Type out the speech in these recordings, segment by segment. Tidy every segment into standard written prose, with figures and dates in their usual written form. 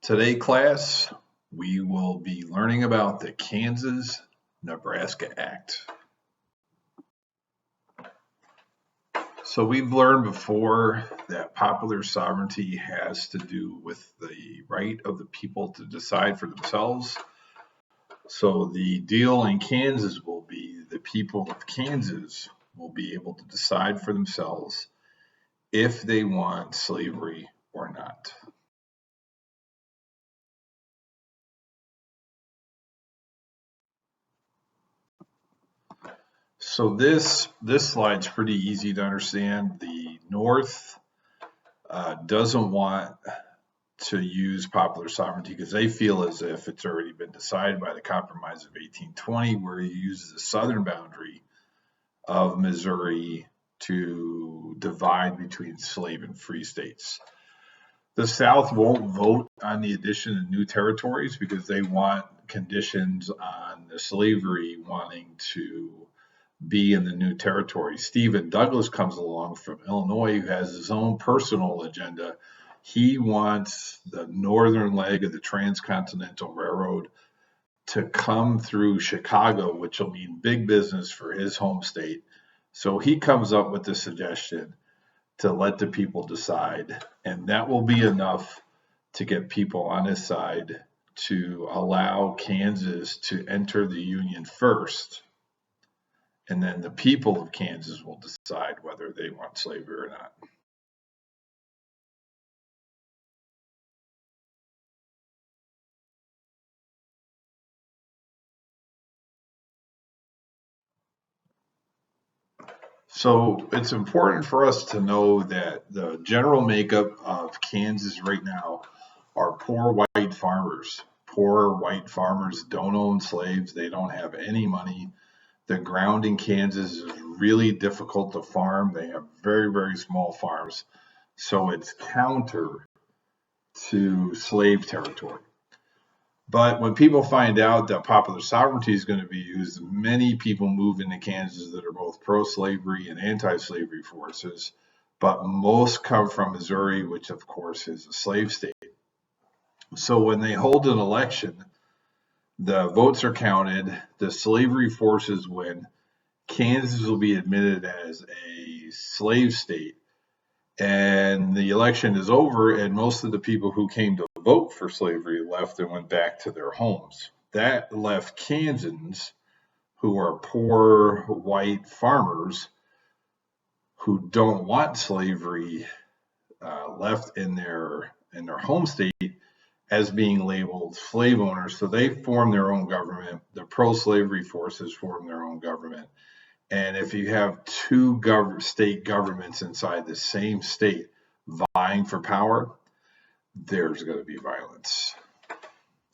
Today, class, we will be learning about the Kansas-Nebraska Act. So we've learned before that popular sovereignty has to do with the right of the people to decide for themselves. So the deal in Kansas will be the people of Kansas will be able to decide for themselves if they want slavery or not. So this slide's pretty easy to understand. The North doesn't want to use popular sovereignty because they feel as if it's already been decided by the Compromise of 1820, where you use the southern boundary of Missouri to divide between slave and free states. The South won't vote on the addition of new territories because they want conditions on the slavery wanting to be in the new territory. Stephen Douglas comes along from Illinois, who has his own personal agenda. He wants the northern leg of the Transcontinental Railroad to come through Chicago, which will mean big business for his home state. So he comes up with the suggestion to let the people decide, and that will be enough to get people on his side to allow Kansas to enter the Union first. And then the people of Kansas will decide whether they want slavery or not. So it's important for us to know that the general makeup of Kansas right now are poor white farmers. Poor white farmers don't own slaves. They don't have any money. The ground in Kansas is really difficult to farm. They have very, very small farms. So it's counter to slave territory. But when people find out that popular sovereignty is going to be used, many people move into Kansas that are both pro-slavery and anti-slavery forces. But most come from Missouri, which of course is a slave state. So when they hold an election, the votes are counted, the slavery forces win, Kansas will be admitted as a slave state, and the election is over, and most of the people who came to vote for slavery left and went back to their homes. That left Kansans, who are poor white farmers who don't want slavery, left in their home state as being labeled slave owners. So they form their own government. The pro-slavery forces form their own government. And if you have two state governments inside the same state vying for power, there's going to be violence.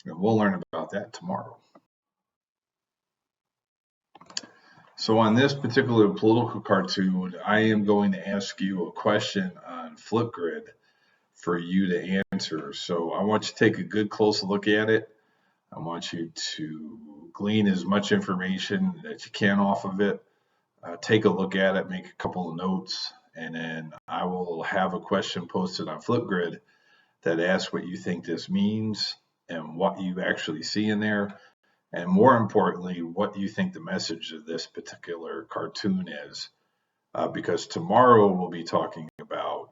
And we'll learn about that tomorrow. So on this particular political cartoon, I am going to ask you a question on Flipgrid for you to answer. So I want you to take a good close look at it. I want you to glean as much information that you can off of it. Take a look at it, make a couple of notes, and then I will have a question posted on Flipgrid that asks what you think this means and what you actually see in there, and more importantly, what you think the message of this particular cartoon is, because tomorrow we'll be talking about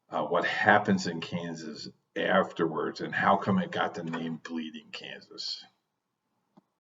what happens in Kansas afterwards and how come it got the name Bleeding Kansas.